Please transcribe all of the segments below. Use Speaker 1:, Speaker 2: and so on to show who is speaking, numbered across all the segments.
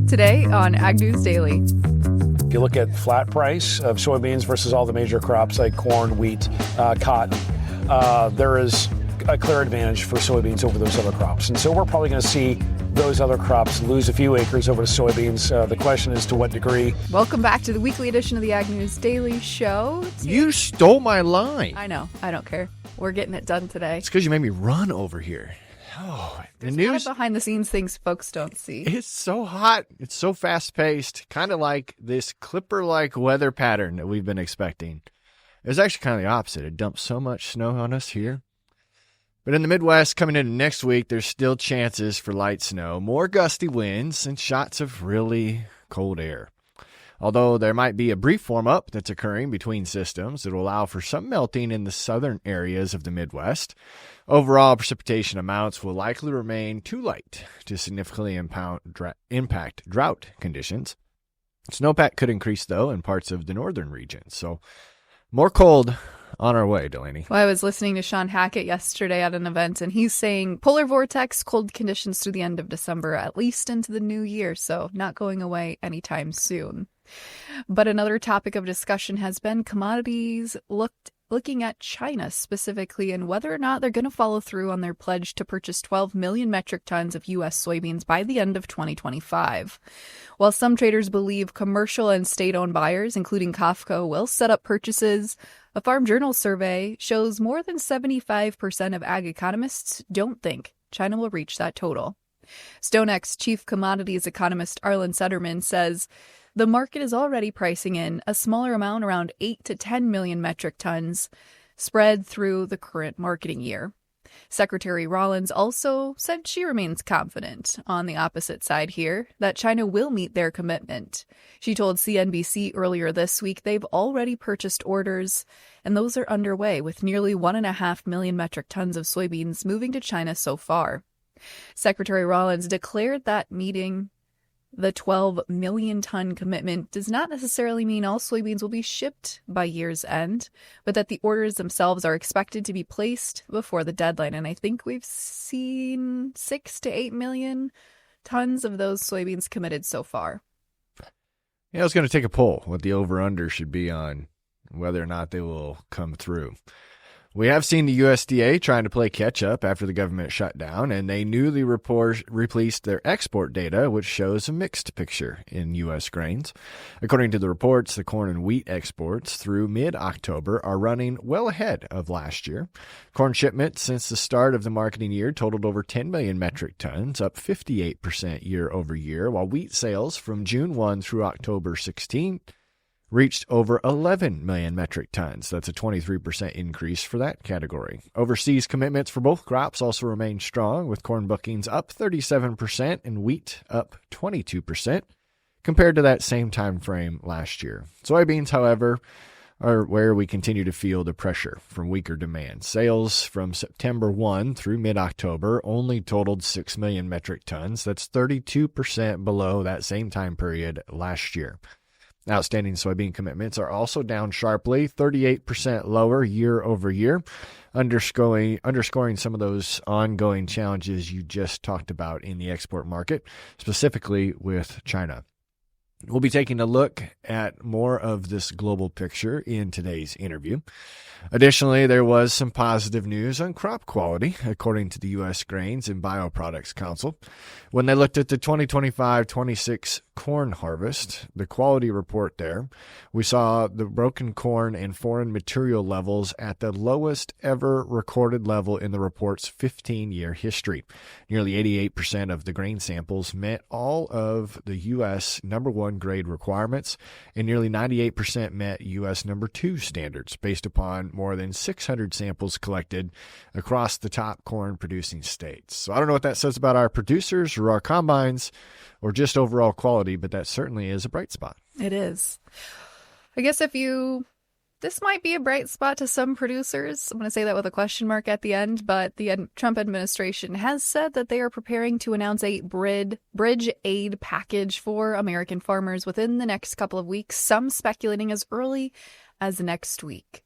Speaker 1: Today on Ag News Daily.
Speaker 2: If you look at flat price of soybeans versus all the major crops like corn, wheat, cotton, there is a clear advantage for soybeans over those other crops. And so we're probably going to see those other crops lose a few acres over to soybeans. The question is to what degree.
Speaker 1: Welcome back to the weekly edition of the Ag News Daily Show.
Speaker 3: You stole my line.
Speaker 1: I know. I don't care. We're getting it done today.
Speaker 3: It's because you made me run over here. Oh, the news.
Speaker 1: A lot of behind-the-scenes things folks don't see.
Speaker 3: It's so hot. It's so fast-paced, kind of like this Clipper-like weather pattern that we've been expecting. It was actually kind of the opposite. It dumped so much snow on us here. But in the Midwest, coming into next week, there's still chances for light snow, more gusty winds, and shots of really cold air. Although there might be a brief warm-up that's occurring between systems that will allow for some melting in the southern areas of the Midwest, overall precipitation amounts will likely remain too light to significantly impact drought conditions. Snowpack could increase, though, in parts of the northern regions. So more cold on our way, Delaney.
Speaker 1: Well, I was listening to Sean Hackett yesterday at an event, and he's saying polar vortex, cold conditions through the end of December, at least into the new year, so not going away anytime soon. But another topic of discussion has been commodities looking at China specifically and whether or not they're going to follow through on their pledge to purchase 12 million metric tons of U.S. soybeans by the end of 2025. While some traders believe commercial and state-owned buyers, including COFCO, will set up purchases, a Farm Journal survey shows more than 75% of ag economists don't think China will reach that total. StoneX chief commodities economist Arlen Sederman says the market is already pricing in a smaller amount, around 8 to 10 million metric tons, spread through the current marketing year. Secretary Rollins also said she remains confident, on the opposite side here, that China will meet their commitment. She told CNBC earlier this week they've already purchased orders, and those are underway, with nearly 1.5 million metric tons of soybeans moving to China so far. Secretary Rollins declared that meeting the 12 million ton commitment does not necessarily mean all soybeans will be shipped by year's end, but that the orders themselves are expected to be placed before the deadline. And I think we've seen 6 to 8 million tons of those soybeans committed so far.
Speaker 3: Yeah, I was going to take a poll what the over-under should be on whether or not they will come through. We have seen the USDA trying to play catch-up after the government shut down, and they newly released their export data, which shows a mixed picture in U.S. grains. According to the reports, the corn and wheat exports through mid-October are running well ahead of last year. Corn shipments since the start of the marketing year totaled over 10 million metric tons, up 58% year over year, while wheat sales from June 1 through October 16 reached over 11 million metric tons. That's a 23% increase for that category. Overseas commitments for both crops also remain strong, with corn bookings up 37% and wheat up 22% compared to that same time frame last year. Soybeans, however, are where we continue to feel the pressure from weaker demand. Sales from September 1 through mid-October only totaled 6 million metric tons. That's 32% below that same time period last year. Outstanding soybean commitments are also down sharply, 38% lower year over year, underscoring some of those ongoing challenges you just talked about in the export market, specifically with China. We'll be taking a look at more of this global picture in today's interview. Additionally, there was some positive news on crop quality, according to the U.S. Grains and Bioproducts Council. When they looked at the 2025-26 corn harvest, the quality report there, we saw the broken corn and foreign material levels at the lowest ever recorded level in the report's 15-year history. Nearly 88% of the grain samples met all of the U.S. number 1 grade requirements, and nearly 98% met U.S. number 2 standards, based upon more than 600 samples collected across the top corn-producing states. So I don't know what that says about our producers or our combines or just overall quality, but that certainly is a bright spot.
Speaker 1: It is. I guess this might be a bright spot to some producers. I'm going to say that with a question mark at the end, but the Trump administration has said that they are preparing to announce a bridge aid package for American farmers within the next couple of weeks, some speculating as early as next week.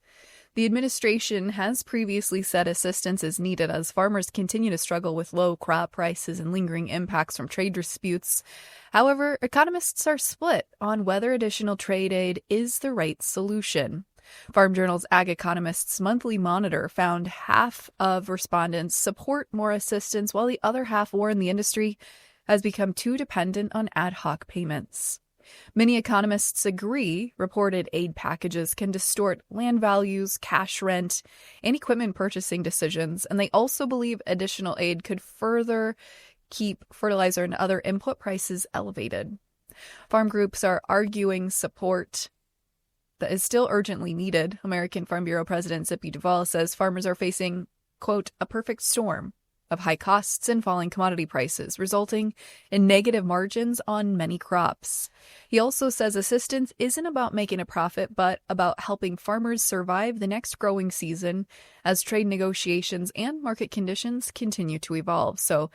Speaker 1: The administration has previously said assistance is needed as farmers continue to struggle with low crop prices and lingering impacts from trade disputes. However, economists are split on whether additional trade aid is the right solution. Farm Journal's Ag Economist's monthly monitor found half of respondents support more assistance, while the other half warn the industry has become too dependent on ad hoc payments. Many economists agree reported aid packages can distort land values, cash rent, and equipment purchasing decisions, and they also believe additional aid could further keep fertilizer and other input prices elevated. Farm groups are arguing support that is still urgently needed. American Farm Bureau President Zippy Duvall says farmers are facing, quote, a perfect storm of high costs and falling commodity prices, resulting in negative margins on many crops. He also says assistance isn't about making a profit, but about helping farmers survive the next growing season as trade negotiations and market conditions continue to evolve. So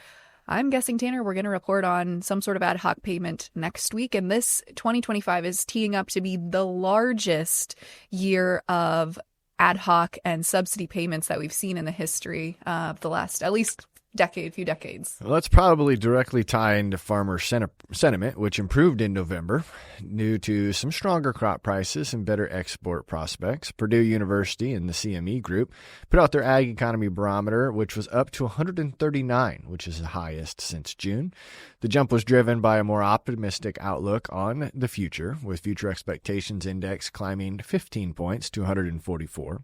Speaker 1: I'm guessing, Tanner, we're going to report on some sort of ad hoc payment next week. And this 2025 is teeing up to be the largest year of ad hoc and subsidy payments that we've seen in the history of the last at least few decades.
Speaker 3: Well, that's probably directly tied into farmer sentiment, which improved in November due to some stronger crop prices and better export prospects. Purdue University and the CME Group put out their Ag Economy Barometer, which was up to 139, which is the highest since June. The jump was driven by a more optimistic outlook on the future, with future expectations index climbing 15 points to 144.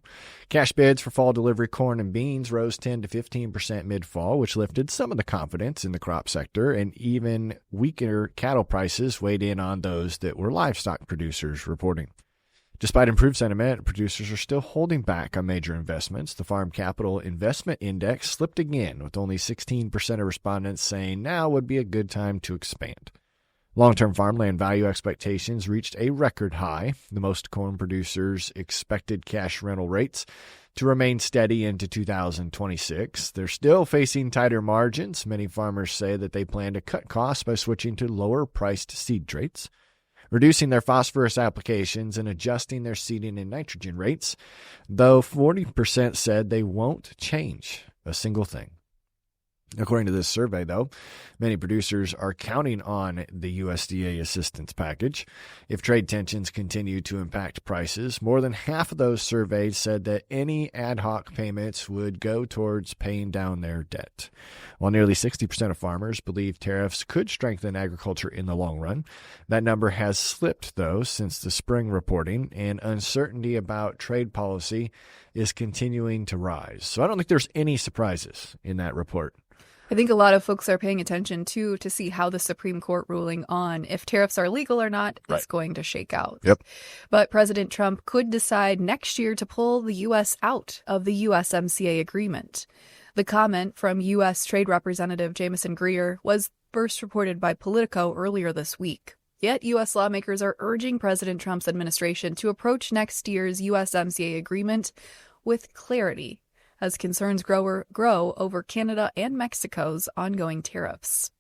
Speaker 3: Cash bids for fall delivery corn and beans rose 10 to 15% mid-fall, which lifted some of the confidence in the crop sector, and even weaker cattle prices weighed in on those that were livestock producers reporting. Despite improved sentiment, producers are still holding back on major investments. The Farm Capital Investment Index slipped again, with only 16% of respondents saying now would be a good time to expand. Long-term farmland value expectations reached a record high. The most corn producers expected cash rental rates to remain steady into 2026. They're still facing tighter margins. Many farmers say that they plan to cut costs by switching to lower-priced seed traits, reducing their phosphorus applications, and adjusting their seeding and nitrogen rates, though 40% said they won't change a single thing. According to this survey, though, many producers are counting on the USDA assistance package. If trade tensions continue to impact prices, more than half of those surveyed said that any ad hoc payments would go towards paying down their debt. While nearly 60% of farmers believe tariffs could strengthen agriculture in the long run, that number has slipped, though, since the spring reporting, and uncertainty about trade policy is continuing to rise. So I don't think there's any surprises in that report.
Speaker 1: I think a lot of folks are paying attention, too, to see how the Supreme Court ruling on if tariffs are legal or not is going to shake out.
Speaker 3: Yep.
Speaker 1: But President Trump could decide next year to pull the U.S. out of the USMCA agreement. The comment from U.S. Trade Representative Jamieson Greer was first reported by Politico earlier this week. Yet U.S. lawmakers are urging President Trump's administration to approach next year's USMCA agreement with clarity, as concerns grow over Canada and Mexico's ongoing tariffs.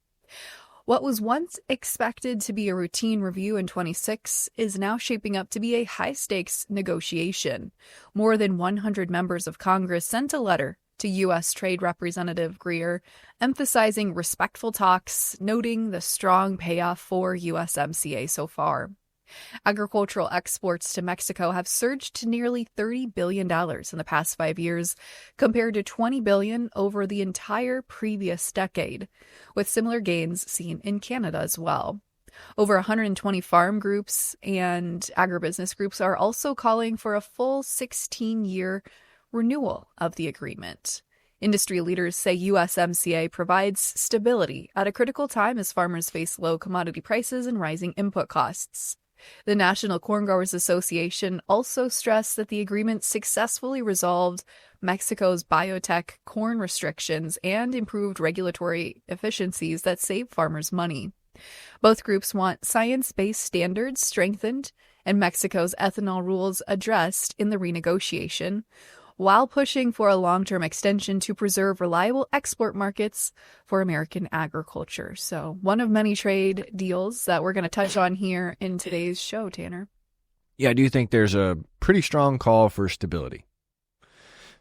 Speaker 1: What was once expected to be a routine review in 26 is now shaping up to be a high-stakes negotiation. More than 100 members of Congress sent a letter to U.S. Trade Representative Greer, emphasizing respectful talks, noting the strong payoff for USMCA so far. Agricultural exports to Mexico have surged to nearly $30 billion in the past 5 years, compared to $20 billion over the entire previous decade, with similar gains seen in Canada as well. Over 120 farm groups and agribusiness groups are also calling for a full 16-year renewal of the agreement. Industry leaders say USMCA provides stability at a critical time as farmers face low commodity prices and rising input costs. The National Corn Growers Association also stressed that the agreement successfully resolved Mexico's biotech corn restrictions and improved regulatory efficiencies that save farmers money. Both groups want science-based standards strengthened and Mexico's ethanol rules addressed in the renegotiation, while pushing for a long-term extension to preserve reliable export markets for American agriculture. So one of many trade deals that we're going to touch on here in today's show, Tanner.
Speaker 3: Yeah, I do think there's a pretty strong call for stability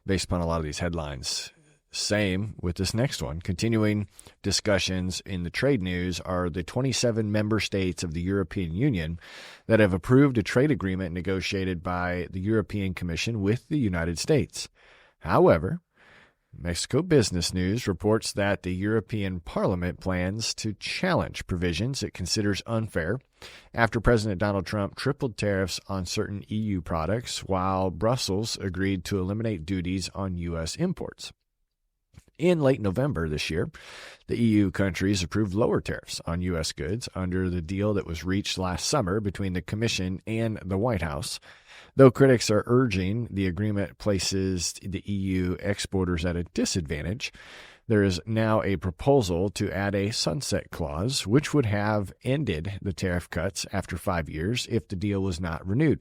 Speaker 3: based upon a lot of these headlines. Same with this next one. Continuing discussions in the trade news are the 27 member states of the European Union that have approved a trade agreement negotiated by the European Commission with the United States. However, Mexico Business News reports that the European Parliament plans to challenge provisions it considers unfair after President Donald Trump tripled tariffs on certain EU products while Brussels agreed to eliminate duties on U.S. imports. In late November this year, the EU countries approved lower tariffs on U.S. goods under the deal that was reached last summer between the Commission and the White House. Though critics are urging the agreement places the EU exporters at a disadvantage, there is now a proposal to add a sunset clause, which would have ended the tariff cuts after 5 years if the deal was not renewed.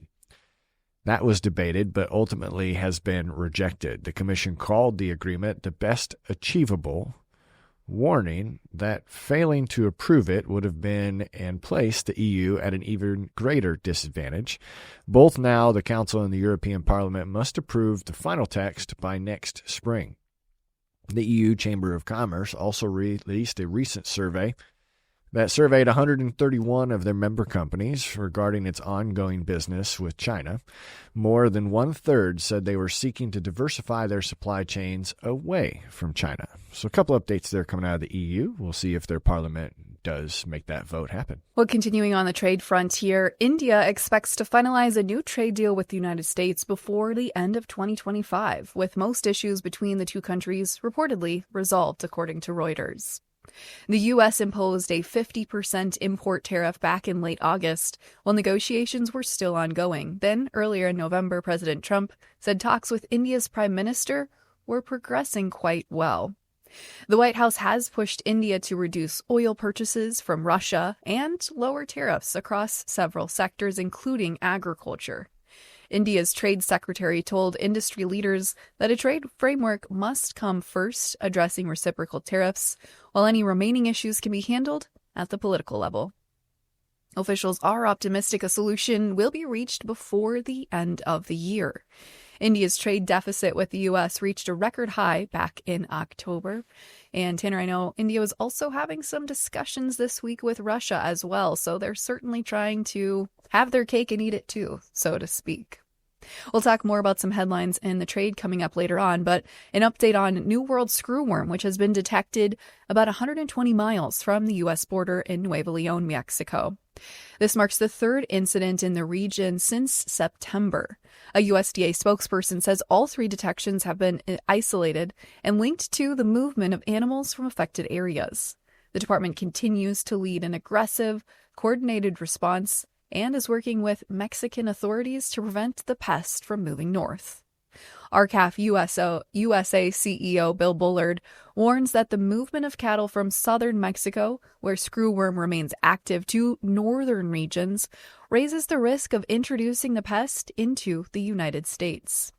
Speaker 3: That was debated, but ultimately has been rejected. The Commission called the agreement the best achievable, warning that failing to approve it would have been and placed the EU at an even greater disadvantage. Both now, the Council and the European Parliament must approve the final text by next spring. The EU Chamber of Commerce also released a recent survey that surveyed 131 of their member companies regarding its ongoing business with China. More than one-third said they were seeking to diversify their supply chains away from China. So a couple updates there coming out of the EU. We'll see if their parliament does make that vote happen.
Speaker 1: Well, continuing on the trade frontier, India expects to finalize a new trade deal with the United States before the end of 2025, with most issues between the two countries reportedly resolved, according to Reuters. The U.S. imposed a 50% import tariff back in late August, while negotiations were still ongoing. Then, earlier in November, President Trump said talks with India's prime minister were progressing quite well. The White House has pushed India to reduce oil purchases from Russia and lower tariffs across several sectors, including agriculture. India's trade secretary told industry leaders that a trade framework must come first, addressing reciprocal tariffs, while any remaining issues can be handled at the political level. Officials are optimistic a solution will be reached before the end of the year. India's trade deficit with the U.S. reached a record high back in October. And Tanner, I know India was also having some discussions this week with Russia as well, so they're certainly trying to have their cake and eat it too, so to speak. We'll talk more about some headlines in the trade coming up later on, but an update on New World screwworm, which has been detected about 120 miles from the U.S. border in Nuevo León, Mexico. This marks the third incident in the region since September. A USDA spokesperson says all three detections have been isolated and linked to the movement of animals from affected areas. The department continues to lead an aggressive, coordinated response and is working with Mexican authorities to prevent the pest from moving north. RCAF USA CEO Bill Bullard warns that the movement of cattle from southern Mexico, where screwworm remains active, to northern regions raises the risk of introducing the pest into the United States.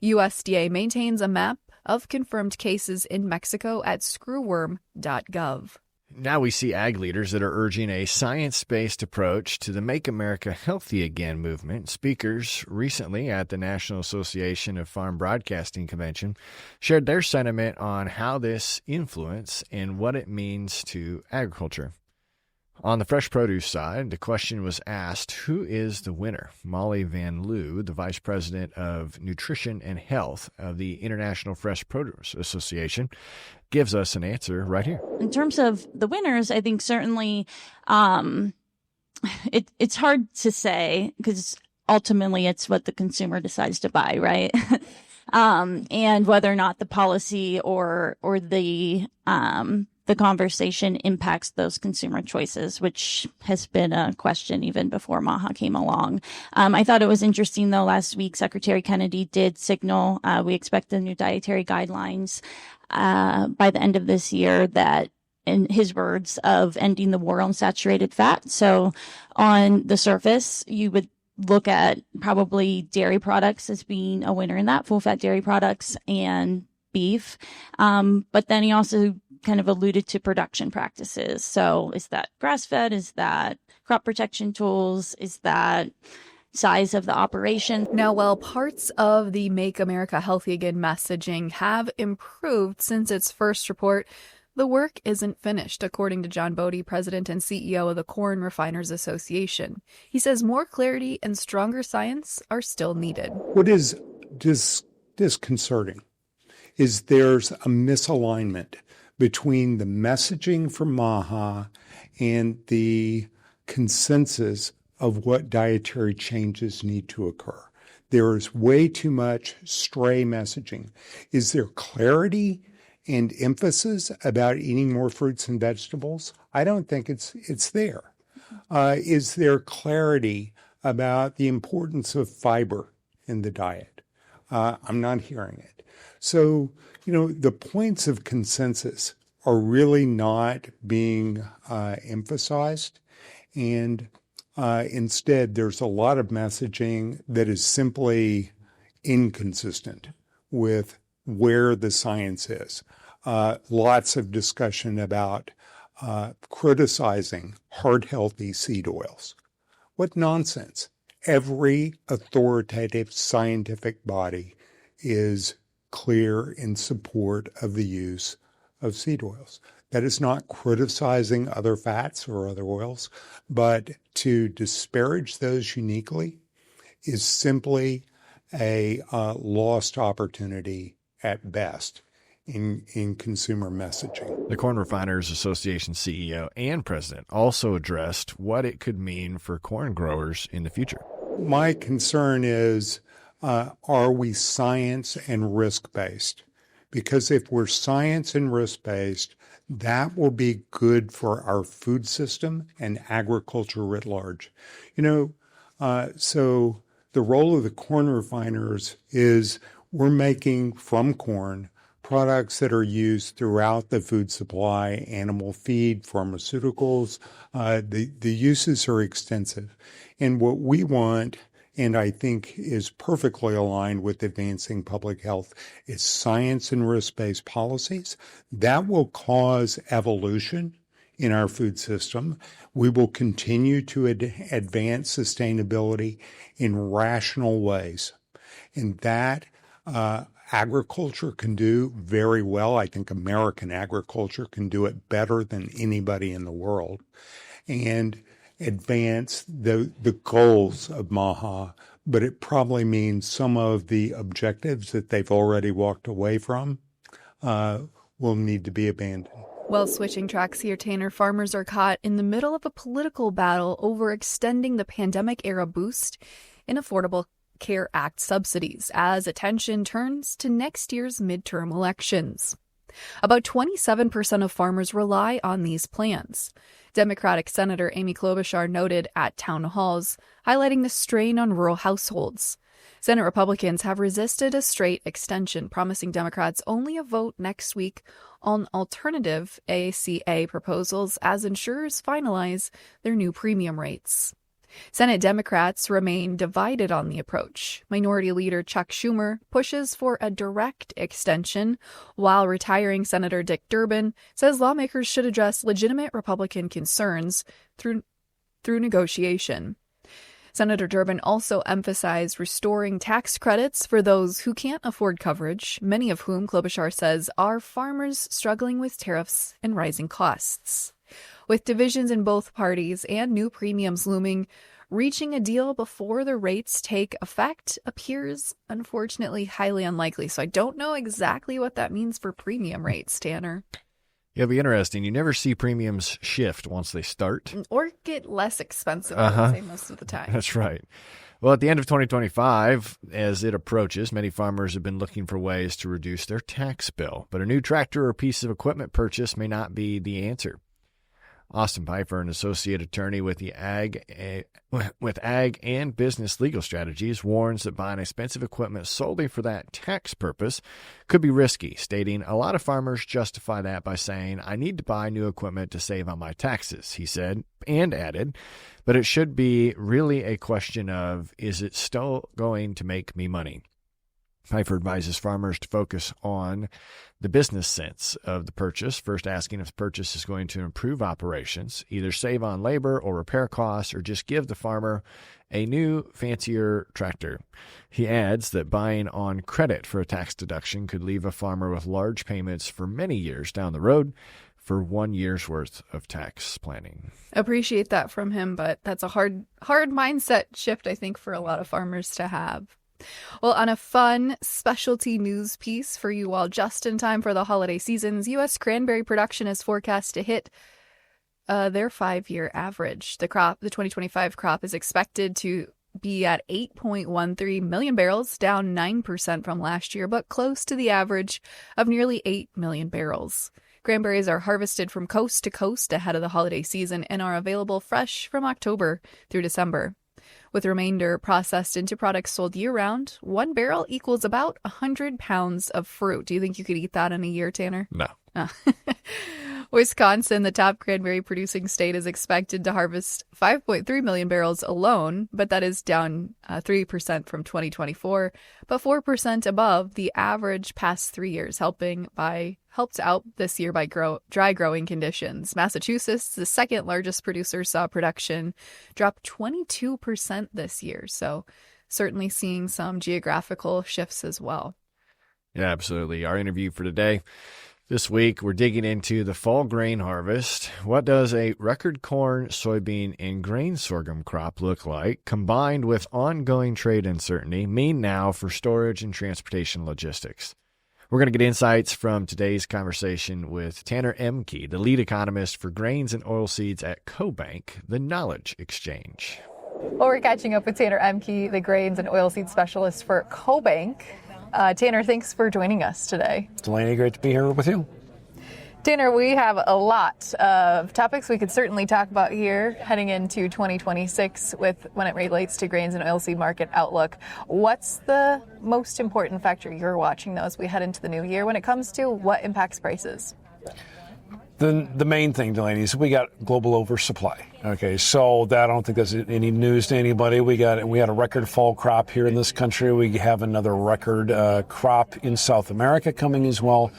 Speaker 1: USDA maintains a map of confirmed cases in Mexico at screwworm.gov.
Speaker 3: Now we see ag leaders that are urging a science-based approach to the Make America Healthy Again movement. Speakers recently at the National Association of Farm Broadcasting Convention shared their sentiment on how this influence and what it means to agriculture. On the fresh produce side, the question was asked, who is the winner? Molly Van Loo, the Vice President of Nutrition and Health of the International Fresh Produce Association, gives us an answer right here.
Speaker 4: In terms of the winners, I think certainly it's hard to say because ultimately it's what the consumer decides to buy, right? And whether or not the policy or the conversation impacts those consumer choices, which has been a question even before MAHA came along. I thought it was interesting, though, last week, Secretary Kennedy did signal we expect the new dietary guidelines by the end of this year that, in his words, of ending the war on saturated fat. So on the surface, you would look at probably dairy products as being a winner in that, full-fat dairy products and beef. But then he also kind of alluded to production practices. So is that grass-fed? Is that crop protection tools? Is that size of the operation.
Speaker 1: Now, while parts of the Make America Healthy Again messaging have improved since its first report, the work isn't finished, according to John Bodie, president and CEO of the Corn Refiners Association. He says more clarity and stronger science are still needed.
Speaker 5: What is disconcerting is there's a misalignment between the messaging from MAHA and the consensus of what dietary changes need to occur. There is way too much stray messaging. Is there clarity and emphasis about eating more fruits and vegetables? I don't think it's there. Is there clarity about the importance of fiber in the diet? I'm not hearing it. So, the points of consensus are really not being emphasized. And instead, there's a lot of messaging that is simply inconsistent with where the science is. Lots of discussion about criticizing heart-healthy seed oils. What nonsense. Every authoritative scientific body is clear in support of the use of seed oils. That is not criticizing other fats or other oils, but to disparage those uniquely is simply a lost opportunity at best in consumer messaging.
Speaker 3: The Corn Refiners Association CEO and president also addressed what it could mean for corn growers in the future.
Speaker 5: My concern is, are we science and risk-based? Because if we're science and risk-based, that will be good for our food system and agriculture writ large. So the role of the corn refiners is we're making from corn products that are used throughout the food supply, animal feed, pharmaceuticals. The uses are extensive. And what we want, and I think is perfectly aligned with advancing public health, is science and risk-based policies. That will cause evolution in our food system. We will continue to advance sustainability in rational ways. And that agriculture can do very well. I think American agriculture can do it better than anybody in the world. And advance the goals of MAHA, but it probably means some of the objectives that they've already walked away from will need to be abandoned.
Speaker 1: Well, switching tracks here, Tanner, farmers are caught in the middle of a political battle over extending the pandemic-era boost in Affordable Care Act subsidies as attention turns to next year's midterm elections. About 27% of farmers rely on these plans. Democratic Senator Amy Klobuchar noted at town halls, highlighting the strain on rural households. Senate Republicans have resisted a straight extension, promising Democrats only a vote next week on alternative ACA proposals as insurers finalize their new premium rates. Senate Democrats remain divided on the approach. Minority Leader Chuck Schumer pushes for a direct extension, while retiring Senator Dick Durbin says lawmakers should address legitimate Republican concerns through negotiation. Senator Durbin also emphasized restoring tax credits for those who can't afford coverage, many of whom Klobuchar says are farmers struggling with tariffs and rising costs. With divisions in both parties and new premiums looming, reaching a deal before the rates take effect appears, unfortunately, highly unlikely. So I don't know exactly what that means for premium rates, Tanner.
Speaker 3: It'll be interesting. You never see premiums shift once they start.
Speaker 1: Or get less expensive, I would say, most of the time.
Speaker 3: That's right. Well, at the end of 2025, as it approaches, many farmers have been looking for ways to reduce their tax bill. But a new tractor or piece of equipment purchase may not be the answer. Austin Pfeiffer, an associate attorney with the Ag and Business Legal Strategies, warns that buying expensive equipment solely for that tax purpose could be risky, stating a lot of farmers justify that by saying, I need to buy new equipment to save on my taxes, he said, and added, but it should be really a question of, is it still going to make me money? Pfeiffer advises farmers to focus on the business sense of the purchase, first asking if the purchase is going to improve operations, either save on labor or repair costs, or just give the farmer a new, fancier tractor. He adds that buying on credit for a tax deduction could leave a farmer with large payments for many years down the road for 1 year's worth of tax planning.
Speaker 1: Appreciate that from him, but that's a hard mindset shift, I think, for a lot of farmers to have. Well, on a fun specialty news piece for you all just in time for the holiday seasons, U.S. cranberry production is forecast to hit their 5-year average. The 2025 crop is expected to be at 8.13 million barrels, down 9% from last year, but close to the average of nearly 8 million barrels. Cranberries are harvested from coast to coast ahead of the holiday season and are available fresh from October through December. With remainder processed into products sold year-round, 1 barrel equals about 100 pounds of fruit. Do you think you could eat that in a year, Tanner?
Speaker 3: No.
Speaker 1: Wisconsin, the top cranberry-producing state, is expected to harvest 5.3 million barrels alone, but that is down 3% from 2024, but 4% above the average past 3 years, helped out this year by dry growing conditions. Massachusetts, the second largest producer, saw production drop 22% this year, so certainly seeing some geographical shifts as well.
Speaker 3: Yeah, absolutely. Our interview for today. This week, we're digging into the fall grain harvest. What does a record corn, soybean, and grain sorghum crop look like, combined with ongoing trade uncertainty, mean now for storage and transportation logistics? We're going to get insights from today's conversation with Tanner Emke, the lead economist for grains and oilseeds at CoBank, the Knowledge Exchange.
Speaker 1: Well, we're catching up with Tanner Emke, the grains and oilseed specialist for CoBank. Tanner, thanks for joining us today.
Speaker 2: Delaney, great to be here with you.
Speaker 1: Tanner, we have a lot of topics we could certainly talk about here heading into 2026 when it relates to grains and oilseed market outlook. What's the most important factor you're watching, though, as we head into the new year when it comes to what impacts prices?
Speaker 2: The main thing, Delaney, is we got global oversupply. Okay, so that I don't think that's any news to anybody. We had a record fall crop here in this country. We have another record crop in South America coming as well.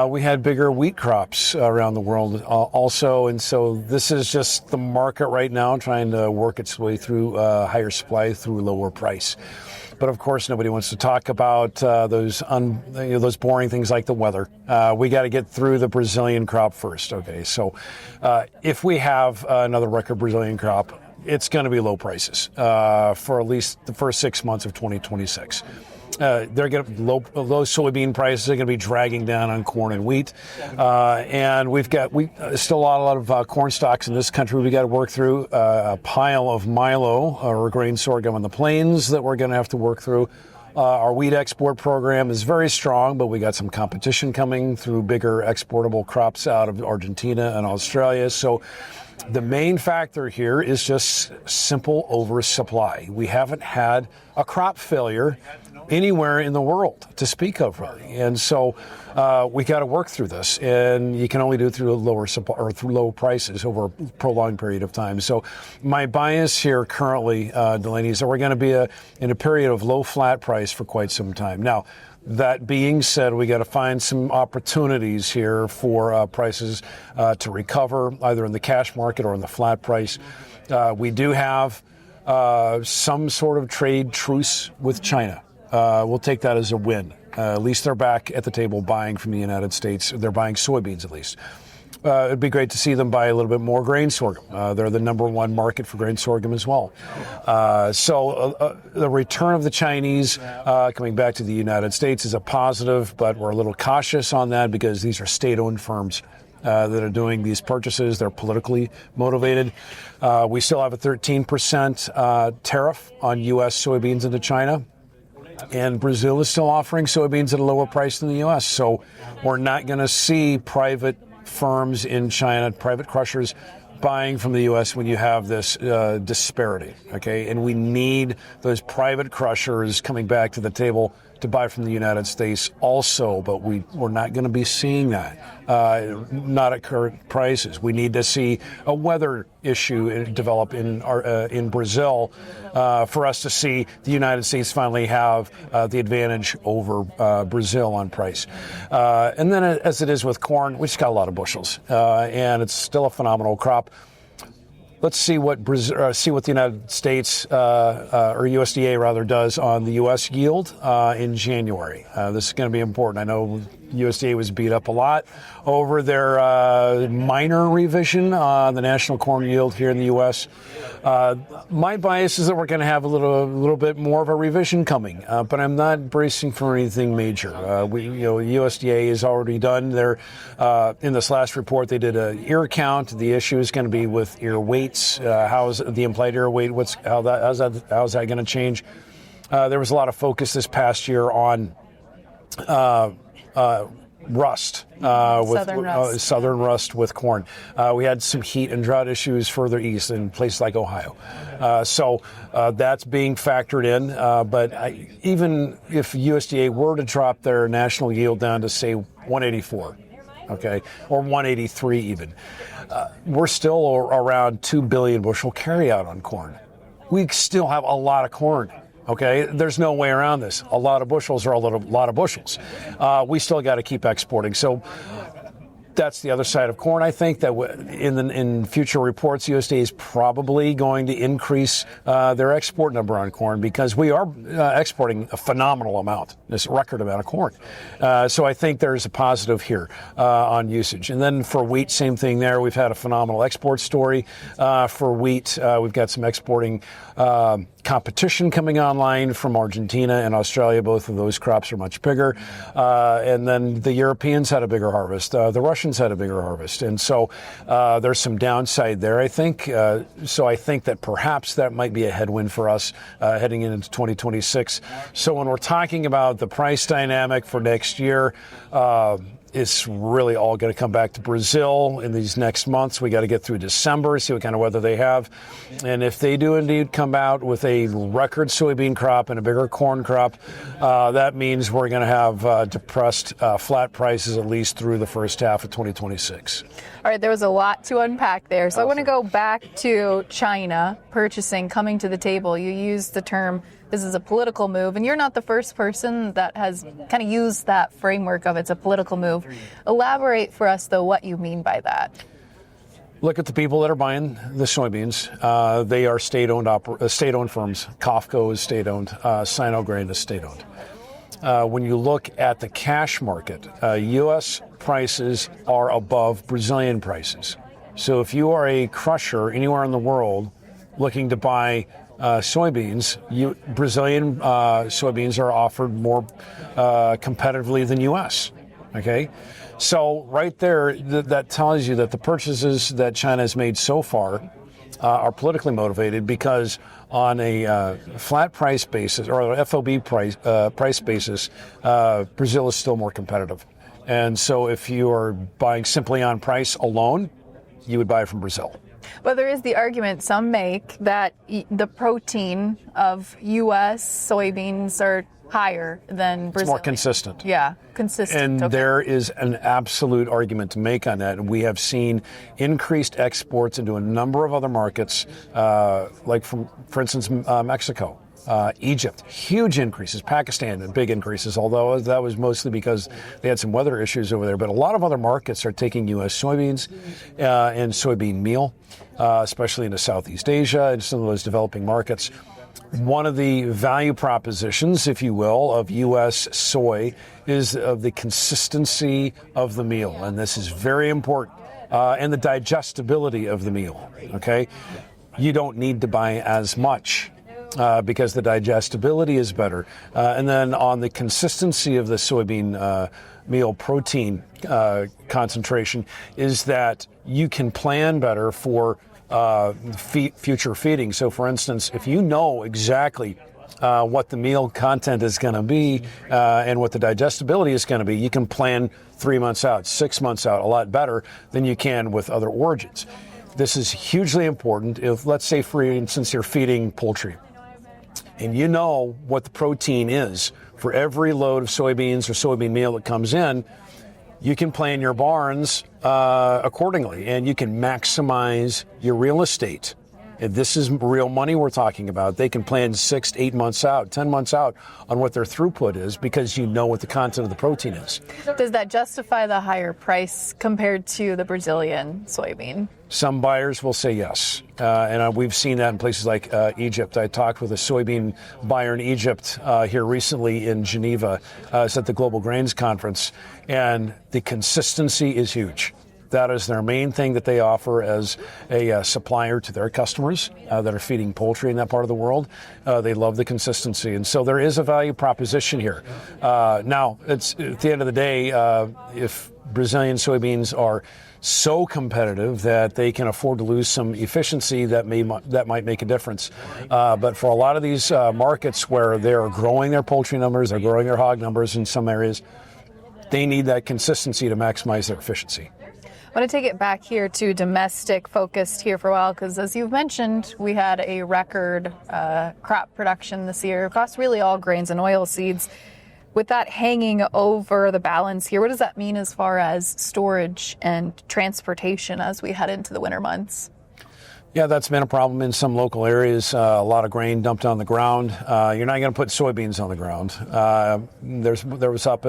Speaker 2: We had bigger wheat crops around the world also, and so this is just the market right now trying to work its way through higher supply through lower price. But of course, nobody wants to talk about those boring things like the weather. We got to get through the Brazilian crop first. Okay, so if we have another record Brazilian crop, it's going to be low prices for at least the first 6 months of 2026. They're going to low soybean prices are going to be dragging down on corn and wheat, and we still a lot of corn stocks in this country. We got to work through a pile of milo or grain sorghum on the plains that we're going to have to work through. Our wheat export program is very strong, but we got some competition coming through bigger exportable crops out of Argentina and Australia. So the main factor here is just simple oversupply. We haven't had a crop failure anywhere in the world to speak of, really. And so we got to work through this, and you can only do it through lower supply or through low prices over a prolonged period of time. So my bias here currently, Delaney, is that we're going to be in a period of low flat price for quite some time. Now, that being said, we got to find some opportunities here for prices to recover, either in the cash market or in the flat price. We do have some sort of trade truce with China. We'll take that as a win. At least they're back at the table buying from the United States. They're buying soybeans, at least. It'd be great to see them buy a little bit more grain sorghum. They're the number one market for grain sorghum as well. So the return of the Chinese coming back to the United States is a positive, but we're a little cautious on that because these are state-owned firms that are doing these purchases. They're politically motivated. We still have a 13% tariff on U.S. soybeans into China. And Brazil is still offering soybeans at a lower price than the U.S. So we're not going to see private firms in China, private crushers, buying from the U.S. when you have this disparity, okay? And we need those private crushers coming back to the table to buy from the United States also, but we're not going to be seeing that, not at current prices. We need to see a weather issue develop in Brazil for us to see the United States finally have the advantage over Brazil on price. And then as it is with corn, we just got a lot of bushels, and it's still a phenomenal crop. Let's see what the United States or USDA rather does on the U.S. yield in January. This is going to be important. I know USDA was beat up a lot over their minor revision on the national corn yield here in the U.S. My bias is that we're going to have a little bit more of a revision coming, but I'm not bracing for anything major. USDA has already done their in this last report. They did an ear count. The issue is going to be with ear weights. How's the implied ear weight? How's that going to change? There was a lot of focus this past year on rust, with southern rust with corn. We had some heat and drought issues further east in places like Ohio. So that's being factored in. But even if USDA were to drop their national yield down to, say, 184, okay, or 183 even, we're still around 2 billion bushel carryout on corn. We still have a lot of corn. Okay, there's no way around this. A lot of bushels are a lot of bushels. We still got to keep exporting. So that's the other side of corn. I think that in future reports, USDA is probably going to increase their export number on corn because we are exporting a phenomenal amount, this record amount of corn. So I think there's a positive here on usage. And then for wheat, same thing there. We've had a phenomenal export story for wheat. We've got some exporting competition coming online from Argentina and Australia. Both of those crops are much bigger. And then the Europeans had a bigger harvest. The Russians had a bigger harvest. And so there's some downside there, I think. So I think that perhaps that might be a headwind for us heading into 2026. So when we're talking about the price dynamic for next year, it's really all going to come back to Brazil in these next months. We got to get through December, see what kind of weather they have. And if they do indeed come out with a record soybean crop and a bigger corn crop, that means we're going to have depressed flat prices at least through the first half of 2026.
Speaker 1: All right, there was a lot to unpack there. So I want to go back to China purchasing, coming to the table. You used the term, this is a political move, and you're not the first person that has kind of used that framework of it's a political move. Elaborate for us, though, what you mean by that.
Speaker 2: Look at the people that are buying the soybeans. They are state-owned firms. COFCO is state-owned. Sinograin is state-owned. When you look at the cash market, U.S. prices are above Brazilian prices. So if you are a crusher anywhere in the world looking to buy soybeans, Brazilian soybeans are offered more competitively than U.S. Okay, so right there, that tells you that the purchases that China has made so far are politically motivated because on a flat price basis or an FOB price basis, Brazil is still more competitive. And so if you are buying simply on price alone, you would buy from Brazil.
Speaker 1: But there is the argument some make that the protein of U.S. soybeans are higher than Brazil.
Speaker 2: It's more consistent.
Speaker 1: Yeah, consistent.
Speaker 2: And
Speaker 1: okay.
Speaker 2: There is an absolute argument to make on that. And we have seen increased exports into a number of other markets, like for instance, Mexico. Egypt, huge increases. Pakistan, big increases, although that was mostly because they had some weather issues over there. But a lot of other markets are taking U.S. soybeans and soybean meal, especially into Southeast Asia and some of those developing markets. One of the value propositions, if you will, of U.S. soy is of the consistency of the meal. And this is very important. And the digestibility of the meal, okay? You don't need to buy as much. Because the digestibility is better. And then on the consistency of the soybean meal protein concentration is that you can plan better for future feeding. So, for instance, if you know exactly what the meal content is going to be and what the digestibility is going to be, you can plan 3 months out, 6 months out a lot better than you can with other origins. This is hugely important if, let's say, for instance, you're feeding poultry. and you know what the protein is for every load of soybeans or soybean meal that comes in, you can plan your barns accordingly, and you can maximize your real estate. If this is real money we're talking about, they can plan 6 to 8 months out, 10 months out on what their throughput is because you know what the content of the protein is.
Speaker 1: Does that justify the higher price compared to the Brazilian soybean?
Speaker 2: Some buyers will say yes, and we've seen that in places like Egypt. I talked with a soybean buyer in Egypt here recently in Geneva. It's at the Global Grains Conference, and the consistency is huge. That is their main thing that they offer as a supplier to their customers that are feeding poultry in that part of the world. They love the consistency. And so there is a value proposition here. Now, it's at the end of the day, if Brazilian soybeans are so competitive that they can afford to lose some efficiency, that might make a difference. But for a lot of these markets where they're growing their poultry numbers, they're growing their hog numbers in some areas, they need that consistency to maximize their efficiency.
Speaker 1: I want to take it back here to domestic focused here for a while, because as you've mentioned, we had a record crop production this year across really all grains and oil seeds. With that hanging over the balance here, what does that mean as far as storage and transportation as we head into the winter months?
Speaker 2: Yeah, that's been a problem in some local areas. A lot of grain dumped on the ground. You're not going to put soybeans on the ground. There was up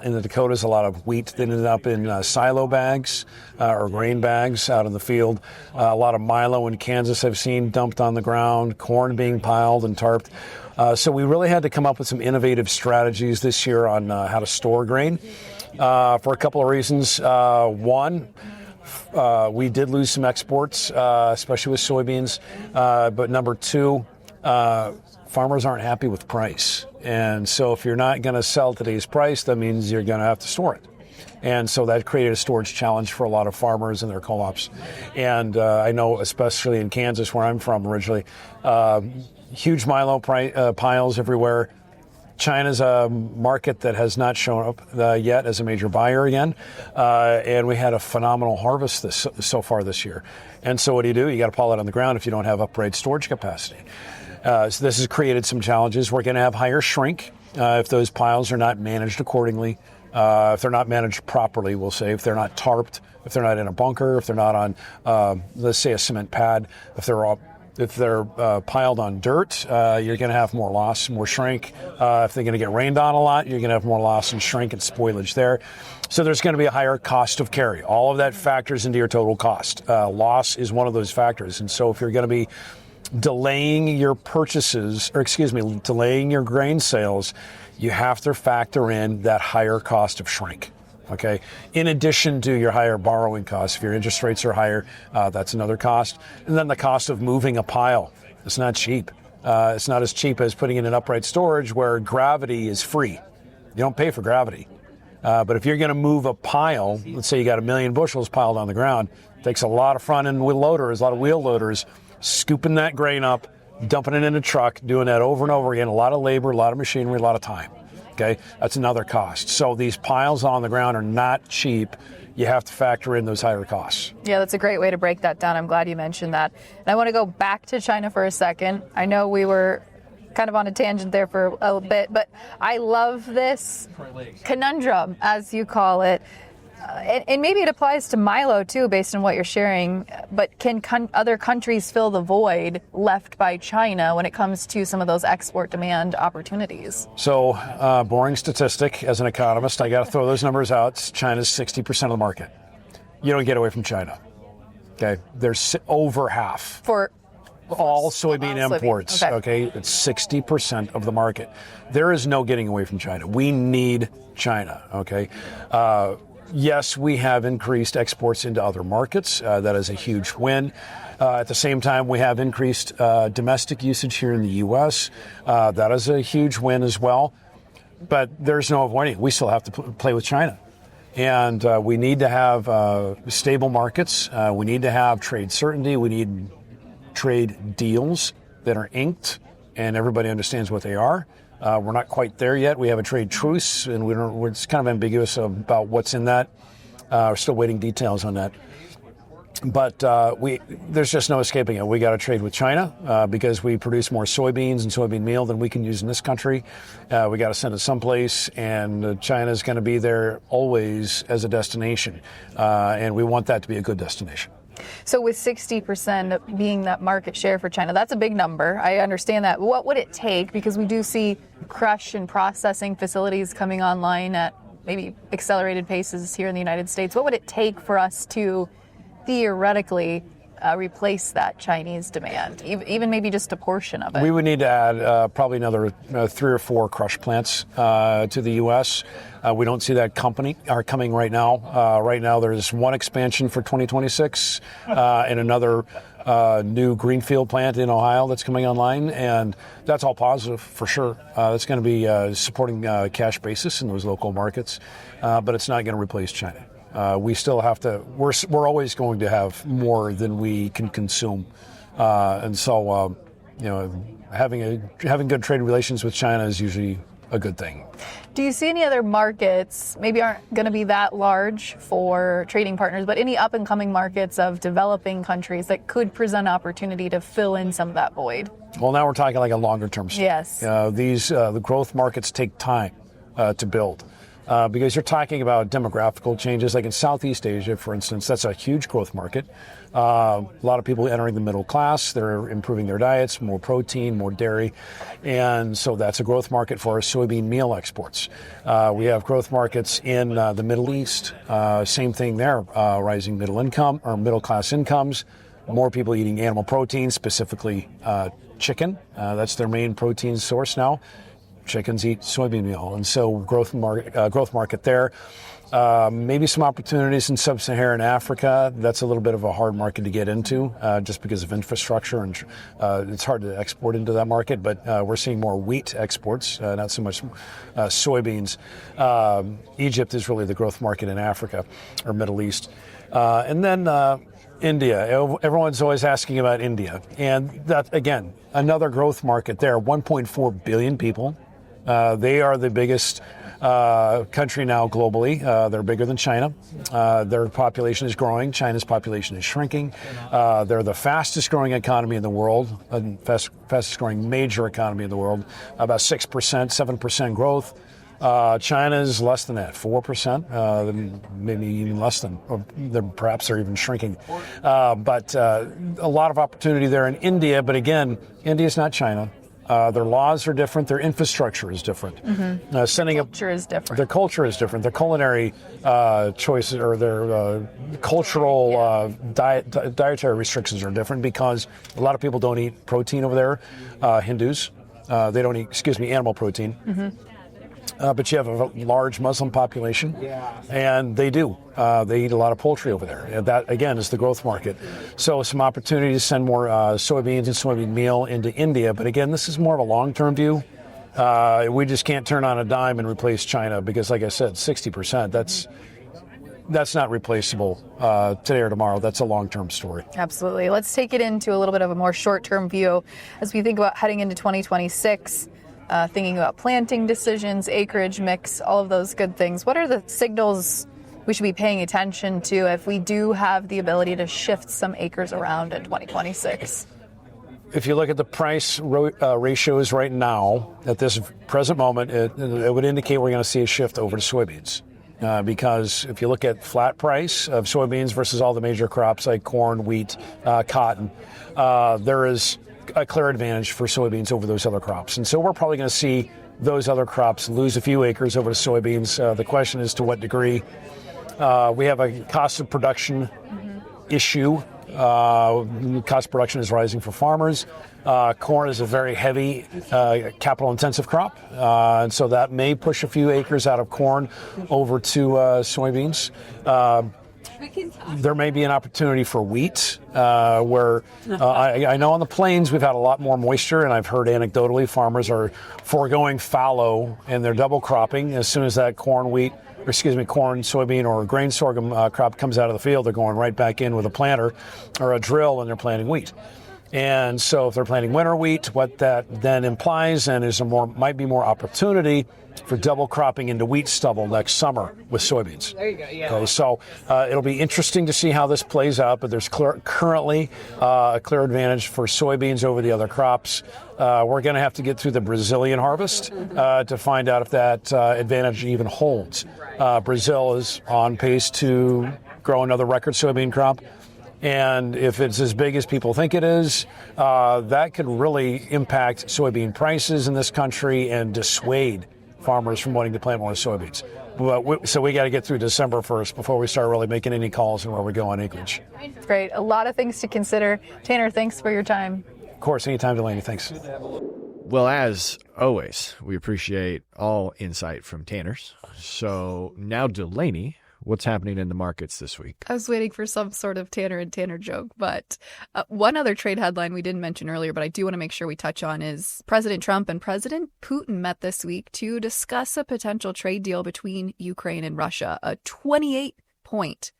Speaker 2: in the Dakotas, a lot of wheat that ended up in silo bags or grain bags out in the field. A lot of milo in Kansas I've seen dumped on the ground, corn being piled and tarped. So we really had to come up with some innovative strategies this year on how to store grain for a couple of reasons. One, we did lose some exports, especially with soybeans. But number two, farmers aren't happy with price. And so if you're not going to sell today's price, that means you're going to have to store it. And so that created a storage challenge for a lot of farmers and their co-ops. And I know, especially in Kansas, where I'm from originally, huge milo piles everywhere. China's a market that has not shown up yet as a major buyer again. And we had a phenomenal harvest so far this year. And so what do? You got to pile it on the ground if you don't have upright storage capacity. So this has created some challenges. We're going to have higher shrink if those piles are not managed accordingly, if they're not managed properly, we'll say, if they're not tarped, if they're not in a bunker, if they're not on, let's say, a cement pad, if they're piled on dirt, you're going to have more loss, more shrink. If they're going to get rained on a lot, you're going to have more loss and shrink and spoilage there. So there's going to be a higher cost of carry. All of that factors into your total cost. Loss is one of those factors. And so if you're going to be delaying your purchases, delaying your grain sales, you have to factor in that higher cost of shrink. Okay. In addition to your higher borrowing costs, if your interest rates are higher, that's another cost. And then the cost of moving a pile. It's not cheap. It's not as cheap as putting it in upright storage where gravity is free. You don't pay for gravity. But if you're going to move a pile, let's say you got 1 million bushels piled on the ground, it takes a lot of front end loaders, a lot of wheel loaders, scooping that grain up, dumping it in a truck, doing that over and over again, a lot of labor, a lot of machinery, a lot of time. Okay, that's another cost. So these piles on the ground are not cheap. You have to factor in those higher costs.
Speaker 1: Yeah, that's a great way to break that down. I'm glad you mentioned that. And I want to go back to China for a second. I know we were kind of on a tangent there for a bit, but I love this conundrum, as you call it. And maybe it applies to milo, too, based on what you're sharing. But can other countries fill the void left by China when it comes to some of those export demand opportunities? So,
Speaker 2: boring statistic. As an economist, I got to throw those numbers out. China's 60% of the market. You don't get away from China. Okay? There's over half. For all soybean imports. Okay? It's 60% of the market. There is no getting away from China. We need China. Okay? Yes, we have increased exports into other markets. That is a huge win. At the same time, we have increased domestic usage here in the U.S. That is a huge win as well. But there's no avoiding. We still have to play with China. And we need to have stable markets. We need to have trade certainty. We need trade deals that are inked and everybody understands what they are. We're not quite there yet. We have a trade truce, and it's kind of ambiguous about what's in that. We're still waiting details on that. But there's just no escaping it. We got to trade with China because we produce more soybeans and soybean meal than we can use in this country. We got to send it someplace, and China is going to be there always as a destination, and we want that to be a good destination.
Speaker 1: So with 60% being that market share for China, that's a big number. I understand that. What would it take? Because we do see crush and processing facilities coming online at maybe accelerated paces here in the United States. What would it take for us to theoretically replace that Chinese demand, even maybe just a portion of it?
Speaker 2: We would need to add probably another 3 or 4 crush plants to the U.S. We don't see that coming right now. Right now, there's one expansion for 2026 and another new greenfield plant in Ohio that's coming online, and that's all positive for sure. That's going to be supporting cash basis in those local markets, but it's not going to replace China. We still have to. We're always going to have more than we can consume, and so having good trade relations with China is usually a good thing.
Speaker 1: Do you see any other markets, maybe aren't going to be that large for trading partners, but any up and coming markets of developing countries that could present opportunity to fill in some of that void?
Speaker 2: Well, now we're talking like a longer term story.
Speaker 1: Yes.
Speaker 2: The growth markets take time to build. Because you're talking about demographical changes, like in Southeast Asia, for instance, that's a huge growth market. A lot of people entering the middle class, they're improving their diets, more protein, more dairy, and so that's a growth market for our soybean meal exports. We have growth markets in the Middle East, same thing there, rising middle income or middle class incomes, more people eating animal protein, specifically chicken. That's their main protein source now. Chickens eat soybean meal, and so growth market there. Maybe some opportunities in sub-Saharan Africa. That's a little bit of a hard market to get into just because of infrastructure, and it's hard to export into that market. But we're seeing more wheat exports, not so much soybeans. Egypt is really the growth market in Africa or Middle East, and then India. Everyone's always asking about India, and that again another growth market there. 1.4 billion people. They are the biggest country now globally. They're bigger than China. Their population is growing. China's population is shrinking. They're the fastest growing economy in the world, fastest growing major economy in the world, about 6%, 7% growth. China is less than that, 4%, maybe even less than, or perhaps they're even shrinking. But a lot of opportunity there in India. But again, India is not China. Their laws are different. Their infrastructure is different.
Speaker 1: Mm-hmm. Culture is different.
Speaker 2: Their culture is different. Their culinary choices or their cultural dietary restrictions are different because a lot of people don't eat protein over there. Hindus, they don't eat, animal protein. Mm-hmm. But you have a large Muslim population, and they do. They eat a lot of poultry over there. And that, again, is the growth market. So some opportunity to send more soybeans and soybean meal into India. But again, this is more of a long-term view. We just can't turn on a dime and replace China because, like I said, 60%, that's not replaceable today or tomorrow. That's a long-term story.
Speaker 1: Absolutely. Let's take it into a little bit of a more short-term view as we think about heading into 2026. Thinking about planting decisions, acreage mix, all of those good things. What are the signals we should be paying attention to if we do have the ability to shift some acres around in 2026?
Speaker 2: If you look at the price ratios right now, at this present moment, it would indicate we're going to see a shift over to soybeans. Because if you look at flat price of soybeans versus all the major crops like corn, wheat, cotton, there is a clear advantage for soybeans over those other crops. And so we're probably going to see those other crops lose a few acres over to soybeans. The question is to what degree. We have a cost of production issue. Cost of production is rising for farmers. Corn is a very heavy capital-intensive crop, and so that may push a few acres out of corn over to soybeans. There may be an opportunity for wheat, where I know on the plains we've had a lot more moisture, and I've heard anecdotally farmers are foregoing fallow and they're double cropping as soon as that corn, soybean, or grain sorghum crop comes out of the field. They're going right back in with a planter or a drill and they're planting wheat. And so if they're planting winter wheat, what that then implies and is might be more opportunity for double cropping into wheat stubble next summer with soybeans. There you go. Yeah. Okay, so it'll be interesting to see how this plays out, but there's currently a clear advantage for soybeans over the other crops. We're going to have to get through the Brazilian harvest to find out if that advantage even holds. Brazil is on pace to grow another record soybean crop. And if it's as big as people think it is, that could really impact soybean prices in this country and dissuade farmers from wanting to plant more soybeans. So we got to get through December first before we start really making any calls on where we go on acreage.
Speaker 1: Great. A lot of things to consider. Tanner, thanks for your time.
Speaker 2: Of course, anytime, Delaney. Thanks.
Speaker 3: Well, as always, we appreciate all insight from Tanner's. So now, Delaney, what's happening in the markets this week?
Speaker 1: I was waiting for some sort of Tanner and Tanner joke, but one other trade headline we didn't mention earlier, but I do want to make sure we touch on is President Trump and President Putin met this week to discuss a potential trade deal between Ukraine and Russia, a 28-point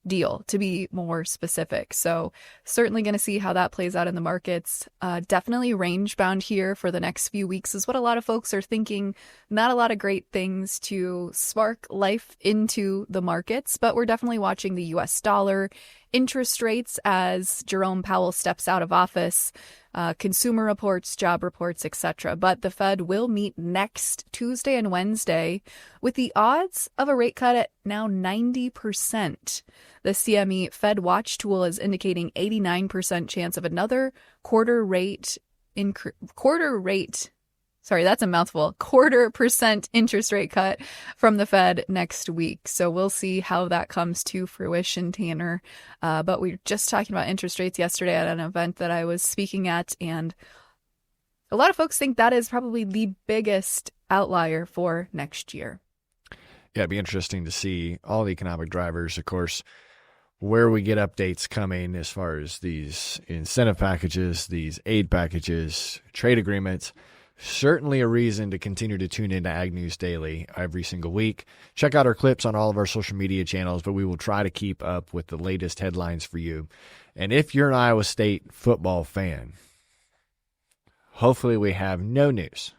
Speaker 1: deal to be more specific. So certainly going to see how that plays out in the markets. Definitely range bound here for the next few weeks is what a lot of folks are thinking. Not a lot of great things to spark life into the markets, but we're definitely watching the U.S. dollar, interest rates as Jerome Powell steps out of office, consumer reports, job reports, etc. But the Fed will meet next Tuesday and Wednesday with the odds of a rate cut at now 90%. The CME Fed Watch tool is indicating 89% chance of another quarter percent interest rate cut from the Fed next week. So we'll see how that comes to fruition, Tanner. But we were just talking about interest rates yesterday at an event that I was speaking at, and a lot of folks think that is probably the biggest outlier for next year.
Speaker 3: Yeah, it'd be interesting to see all the economic drivers, of course, where we get updates coming as far as these incentive packages, these aid packages, trade agreements. Certainly a reason to continue to tune into Ag News Daily every single week. Check out our clips on all of our social media channels, but we will try to keep up with the latest headlines for you. And if you're an Iowa State football fan, hopefully we have no news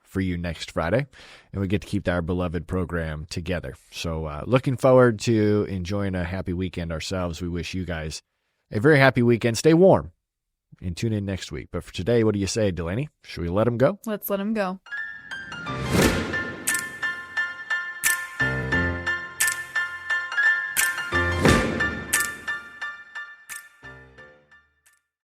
Speaker 3: for you next Friday, and we get to keep our beloved program together. So looking forward to enjoying a happy weekend ourselves. We wish you guys a very happy weekend. Stay warm and tune in next week. But for today, what do you say, Delaney? Should we let him go?
Speaker 1: Let's let him go.